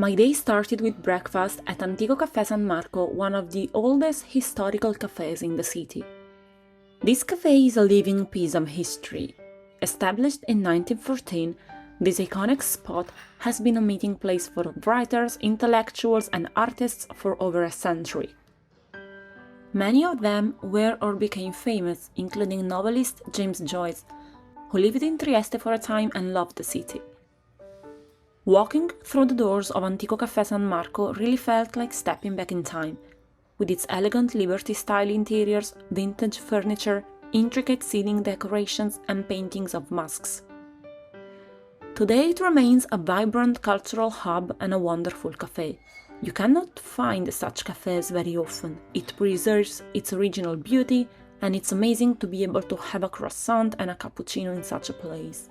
My day started with breakfast at Antico Caffè San Marco, one of the oldest historical cafes in the city. This cafe is a living piece of history. Established in 1914, this iconic spot has been a meeting place for writers, intellectuals, and artists for over a century. Many of them were or became famous, including novelist James Joyce, who lived in Trieste for a time and loved the city. Walking through the doors of Antico Caffè San Marco really felt like stepping back in time, with its elegant Liberty-style interiors, vintage furniture, intricate ceiling decorations, and paintings of masks. Today it remains a vibrant cultural hub and a wonderful cafe. You cannot find such cafes very often. It preserves its original beauty, and it's amazing to be able to have a croissant and a cappuccino in such a place.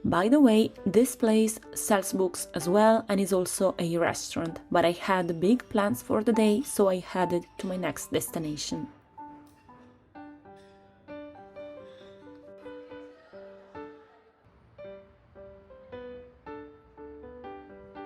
By the way, this place sells books as well and is also a restaurant, but I had big plans for the day, so I headed to my next destination.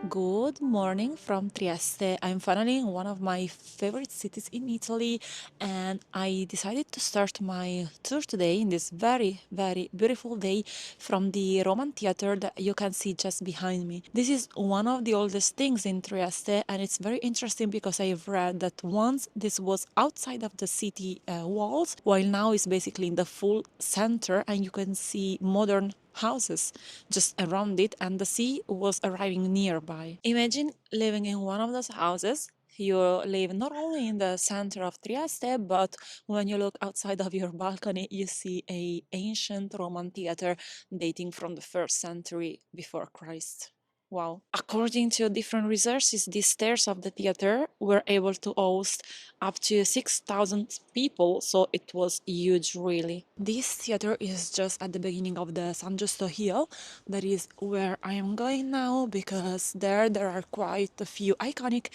Good morning from Trieste. I'm finally in one of my favorite cities in Italy, and I decided to start my tour today in this very, very beautiful day from the Roman Theater that you can see just behind me. This is one of the oldest things in Trieste, and it's very interesting because I've read that once this was outside of the city walls, while now it's basically in the full center, and you can see modern houses just around it, and the sea was arriving nearby. Imagine living in one of those houses. You live not only in the center of Trieste, but when you look outside of your balcony, you see a ancient Roman theater dating from the first century before Christ. Wow. According to different resources, the stairs of the theater were able to host up to 6,000 people, so it was huge, really. This theater is just at the beginning of the San Giusto Hill. That is where I am going now, because there are quite a few iconic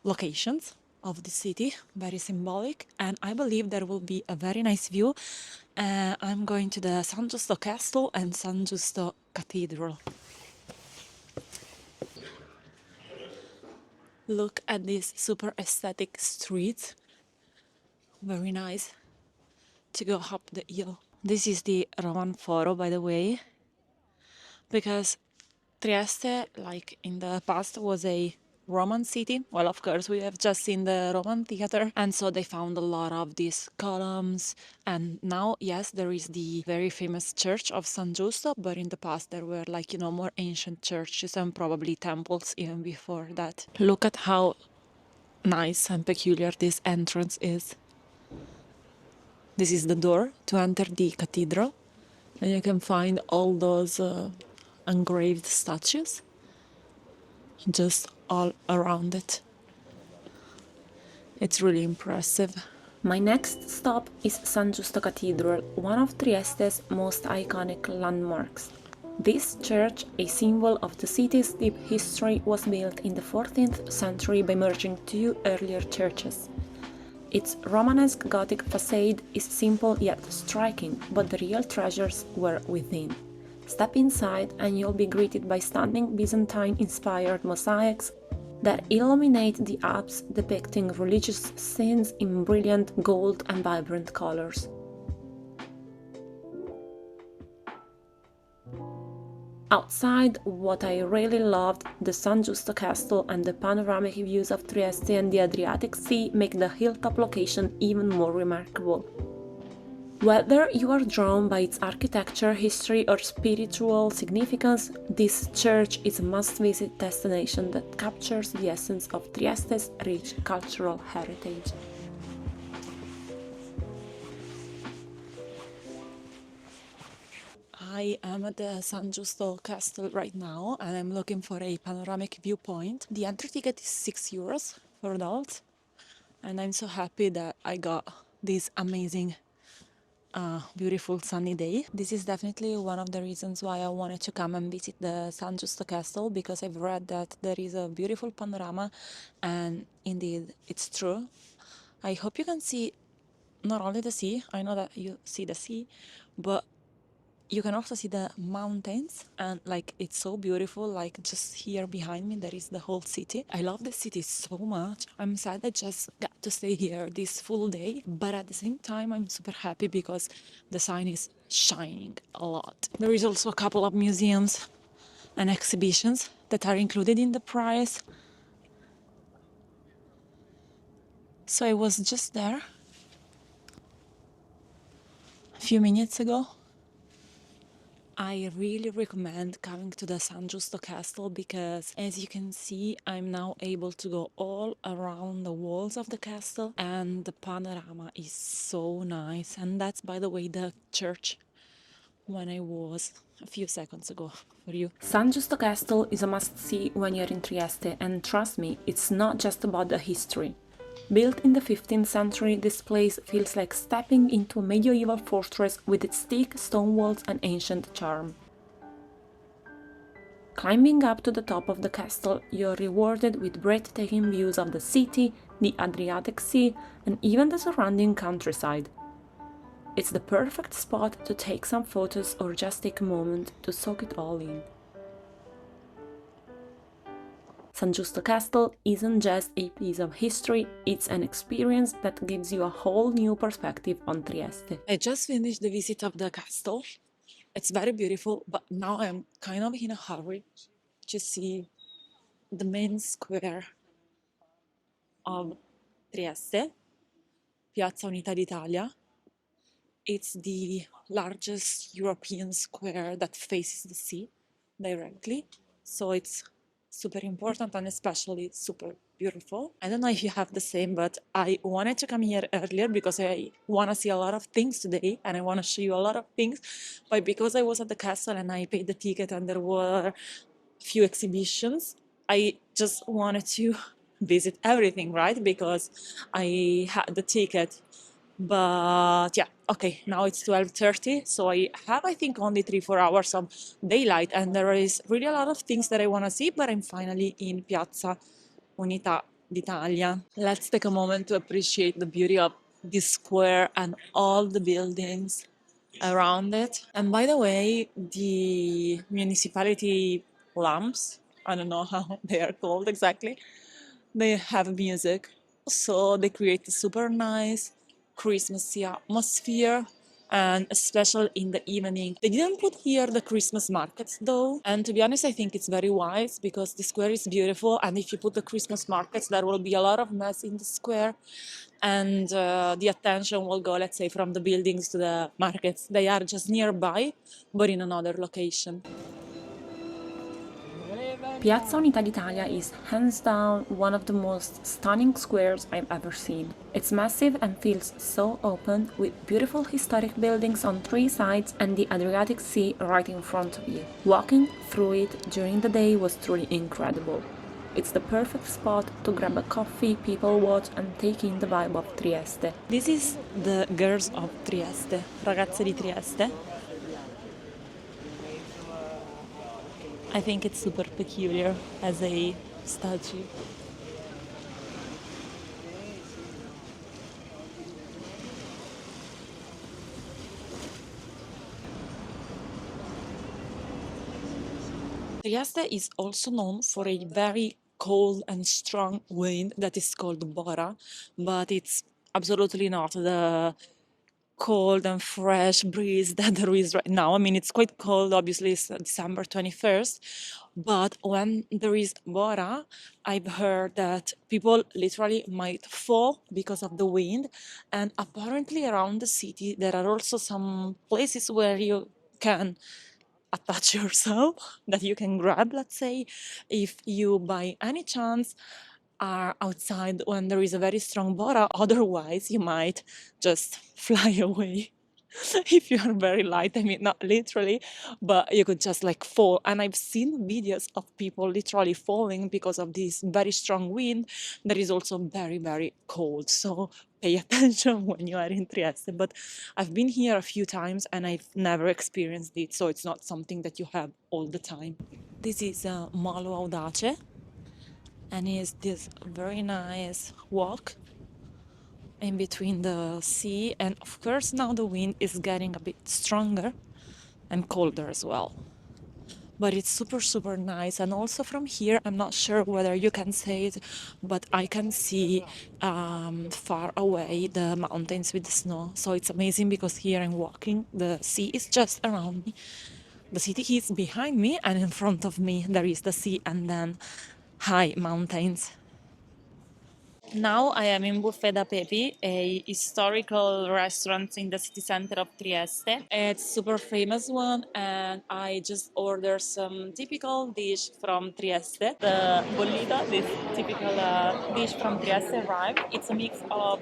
locations of the city, very symbolic, and I believe there will be a very nice view. I'm going to the San Giusto Castle and San Giusto Cathedral. Look at this super aesthetic street. Very nice to go up the hill. This is the Roman Foro, by the way, because Trieste, like in the past, was a Roman city. Well, of course, we have just seen the Roman theater, and so they found a lot of these columns. And now, yes, there is the very famous church of San Giusto, but in the past there were, like, more ancient churches and probably temples even before that. Look at how nice and peculiar this entrance is. This is the door to enter the cathedral, and you can find all those engraved statues just all around it. It's really impressive. My next stop is San Giusto Cathedral, one of Trieste's most iconic landmarks. This church, a symbol of the city's deep history, was built in the 14th century by merging two earlier churches. Its Romanesque Gothic facade is simple yet striking, but the real treasures were within. Step inside and you'll be greeted by stunning Byzantine-inspired mosaics that illuminate the apse, depicting religious scenes in brilliant gold and vibrant colors. Outside, what I really loved, the San Giusto Castle and the panoramic views of Trieste and the Adriatic Sea make the hilltop location even more remarkable. Whether you are drawn by its architecture, history, or spiritual significance, this church is a must-visit destination that captures the essence of Trieste's rich cultural heritage. I am at the San Giusto Castle right now, and I'm looking for a panoramic viewpoint. The entry ticket is €6 for adults, and I'm so happy that I got this amazing beautiful sunny day. This is definitely one of the reasons why I wanted to come and visit the San Giusto Castle, because I've read that there is a beautiful panorama, and indeed it's true. I hope you can see not only the sea, I know that you see the sea, but you can also see the mountains, and like it's so beautiful. Like just here behind me there is the whole city. I love the city so much. I'm sad I just got to stay here this full day, but at the same time I'm super happy because the sign is shining a lot. There is also a couple of museums and exhibitions that are included in the price. So I was just there a few minutes ago. I really recommend coming to the San Giusto Castle because, as you can see, I'm now able to go all around the walls of the castle, and the panorama is so nice. And that's, by the way, the church when I was a few seconds ago for you. San Giusto Castle is a must-see when you're in Trieste, and trust me, it's not just about the history. Built in the 15th century, this place feels like stepping into a medieval fortress with its thick stone walls and ancient charm. Climbing up to the top of the castle, you're rewarded with breathtaking views of the city, the Adriatic Sea, and even the surrounding countryside. It's the perfect spot to take some photos or just take a moment to soak it all in. San Giusto Castle isn't just a piece of history, it's an experience that gives you a whole new perspective on Trieste. I just finished the visit of the castle. It's very beautiful, but now I'm kind of in a hurry to see the main square of Trieste, Piazza Unità d'Italia. It's the largest European square that faces the sea directly, so it's super important and especially super beautiful. I don't know if you have the same, but I wanted to come here earlier because I want to see a lot of things today and I want to show you a lot of things. But because I was at the castle and I paid the ticket and there were a few exhibitions, I just wanted to visit everything, right? Because I had the ticket. But yeah, okay, now it's 12:30, so I have, I think, only 3-4 hours of daylight, and there is really a lot of things that I want to see, but I'm finally in Piazza Unità d'Italia. Let's take a moment to appreciate the beauty of this square and all the buildings around it. And by the way, the municipality lamps, I don't know how they are called exactly, they have music. So they create a super nice Christmassy atmosphere, and especially in the evening. They didn't put here the Christmas markets though, and to be honest, I think it's very wise because the square is beautiful, and if you put the Christmas markets, there will be a lot of mess in the square, and the attention will go, let's say, from the buildings to the markets. They are just nearby, but in another location. Piazza Unità d'Italia is hands down one of the most stunning squares I've ever seen. It's massive and feels so open, with beautiful historic buildings on three sides and the Adriatic Sea right in front of you. Walking through it during the day was truly incredible. It's the perfect spot to grab a coffee, people watch, and take in the vibe of Trieste. This is the Girls of Trieste, Ragazze di Trieste. I think it's super peculiar as a statue. Trieste is also known for a very cold and strong wind that is called Bora, but it's absolutely not the cold and fresh breeze that there is right now. I mean, it's quite cold, obviously, it's December 21st, but when there is Bora, I've heard that people literally might fall because of the wind, and apparently around the city there are also some places where you can attach yourself, that you can grab, let's say, if you by any chance are outside when there is a very strong bora. Otherwise, you might just fly away. If you are very light, I mean, not literally, but you could just like fall. And I've seen videos of people literally falling because of this very strong wind that is also very, very cold. So pay attention when you are in Trieste. But I've been here a few times and I've never experienced it, so it's not something that you have all the time. This is Molo Audace, and it's this very nice walk in between the sea, and of course now the wind is getting a bit stronger and colder as well. But it's super, super nice. And also from here, I'm not sure whether you can say it, but I can see far away the mountains with the snow. So it's amazing because here I'm walking, the sea is just around me. The city is behind me, and in front of me, there is the sea and then high mountains. Now I am in Buffet da Pepi, a historical restaurant in the city center of Trieste. It's super famous one, and I just ordered some typical dish from Trieste. The bollita, this typical dish from Trieste arrived. It's a mix of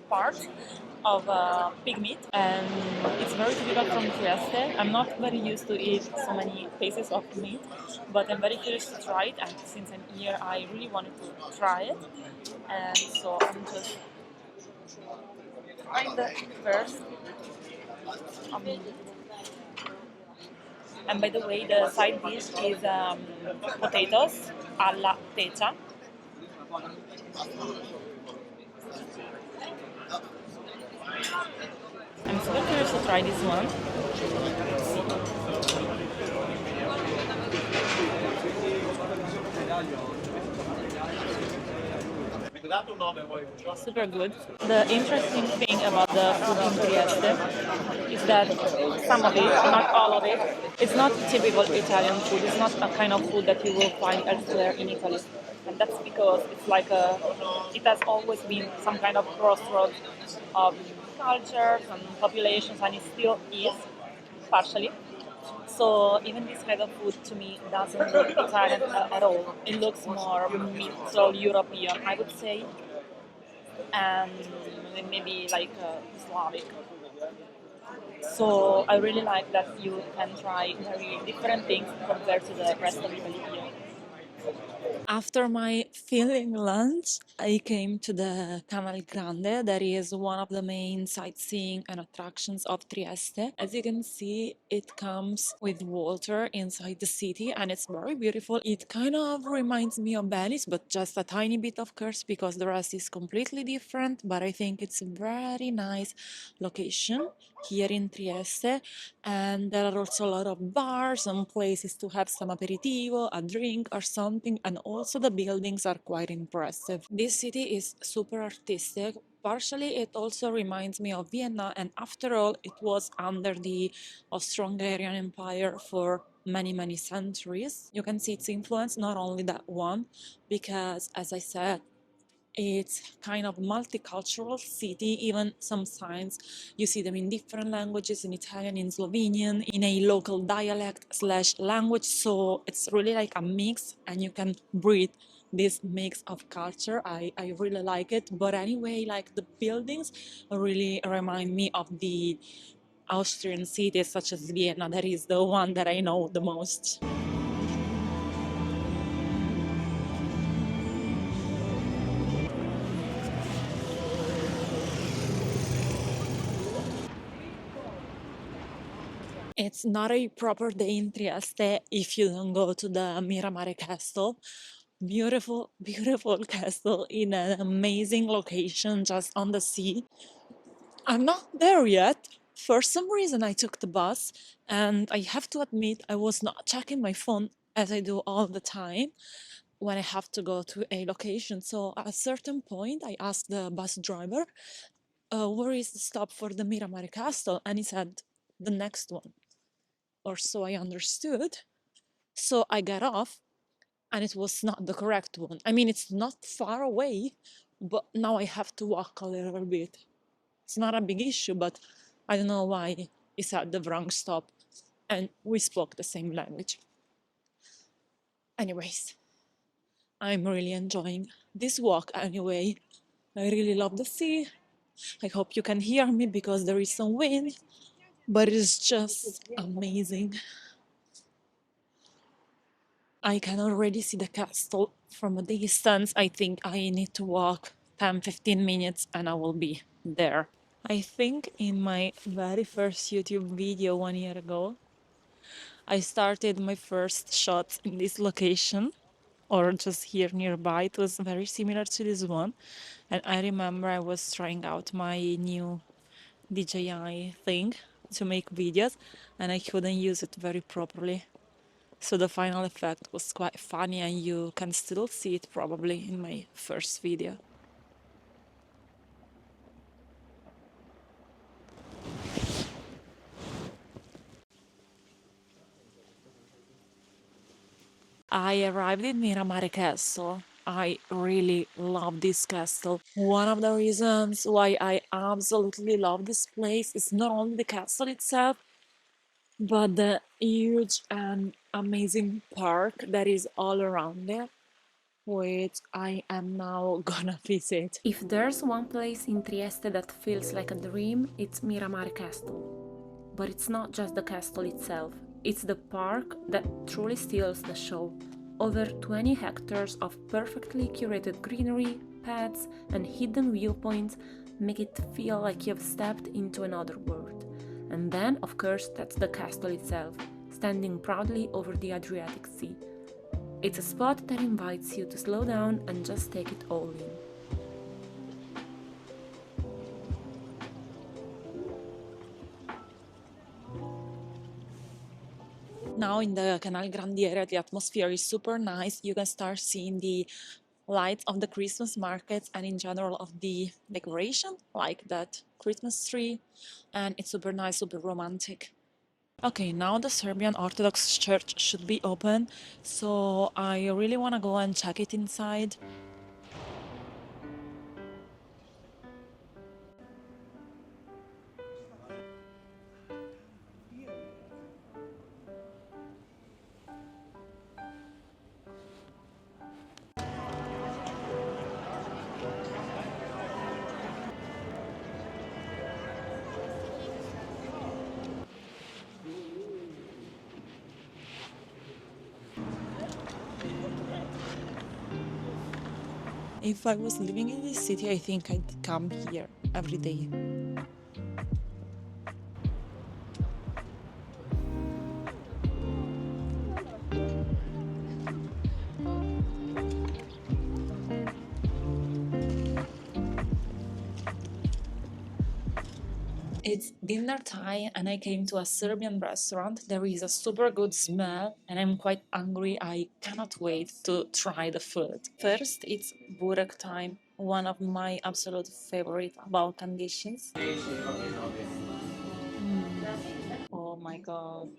parts of pig meat, and it's very typical from Trieste. I'm not very used to eat so many pieces of meat, but I'm very curious to try it, and since I'm here, I really wanted to try it, and so I'm just trying the first. Um, and by the way, the side dish is potatoes alla techa. I'm super curious to try this one. Super good. The interesting thing about the food in Trieste is that some of it, not all of it, it's not typical Italian food. It's not a kind of food that you will find elsewhere in Italy. And that's because it's like it has always been some kind of crossroads of cultures and populations, and it still is, partially. So even this kind of food to me doesn't look Italian at all. It looks more Middle European, I would say, and maybe like Slavic. So I really like that you can try very different things compared to the rest of Italy here. After my filling lunch, I came to the Canal Grande. That is one of the main sightseeing and attractions of Trieste. As you can see, it comes with water inside the city and it's very beautiful. It kind of reminds me of Venice, but just a tiny bit, of course, because the rest is completely different. But I think it's a very nice location here in Trieste, and there are also a lot of bars and places to have some aperitivo, a drink or something, and also the buildings are quite impressive. This city is super artistic. Partially, it also reminds me of Vienna, and after all, it was under the Austro-Hungarian Empire for many, many centuries. You can see its influence, not only that one, because as I said, it's kind of multicultural city. Even some signs you see them in different languages, in Italian, in Slovenian, in a local dialect slash language. So it's really like a mix, and you can breathe this mix of culture. I really like it. But anyway, like the buildings really remind me of the Austrian cities such as Vienna. That is the one that I know the most. It's not a proper day in Trieste if you don't go to the Miramare Castle. Beautiful, beautiful castle in an amazing location just on the sea. I'm not there yet. For some reason, I took the bus, and I have to admit, I was not checking my phone as I do all the time when I have to go to a location. So at a certain point, I asked the bus driver, where is the stop for the Miramare Castle? And he said, the next one, or so I understood. So I got off, and it was not the correct one. I mean, it's not far away, but now I have to walk a little bit. It's not a big issue, but I don't know why it's at the wrong stop, and we spoke the same language. Anyways, I'm really enjoying this walk anyway. I really love the sea. I hope you can hear me because there is some wind, but it's just amazing. I can already see the castle from a distance. I think I need to walk 10-15 minutes and I will be there. I think in my very first YouTube video 1 year ago, I started my first shots in this location or just here nearby. It was very similar to this one. And I remember I was trying out my new DJI thing to make videos and I couldn't use it very properly. So the final effect was quite funny and you can still see it probably in my first video. I arrived in Miramare Castle. I really love this castle. One of the reasons why I absolutely love this place is not only the castle itself, but the huge and amazing park that is all around it, which I am now gonna visit. If there's one place in Trieste that feels like a dream, it's Miramare Castle. But it's not just the castle itself, it's the park that truly steals the show. Over 20 hectares of perfectly curated greenery, paths, and hidden viewpoints make it feel like you've stepped into another world. And then, of course, that's the castle itself, standing proudly over the Adriatic Sea. It's a spot that invites you to slow down and just take it all in. Now in the Canal Grandi area, the atmosphere is super nice. You can start seeing the lights of the Christmas markets and in general of the decoration, like that Christmas tree, and it's super nice, super romantic. Okay, now the Serbian Orthodox Church should be open, so I really want to go and check it inside. If I was living in this city, I think I'd come here every day. It's dinner time and I came to a Serbian restaurant. There is a super good smell and I'm quite hungry. I cannot wait to try the food. First, it's burek time, one of my absolute favorite Balkan dishes. Oh my god.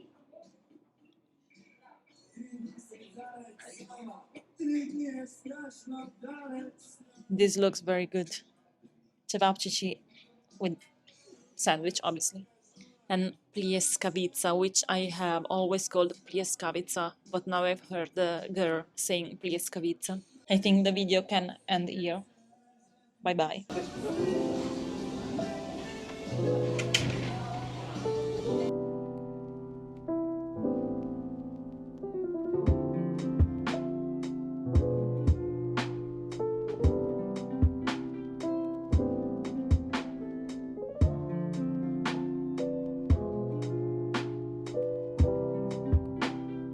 This looks very good. Cevapcici with sandwich, obviously. And plieskavica, which I have always called plieskavica, but now I've heard the girl saying plieskavica. I think the video can end here. Bye bye.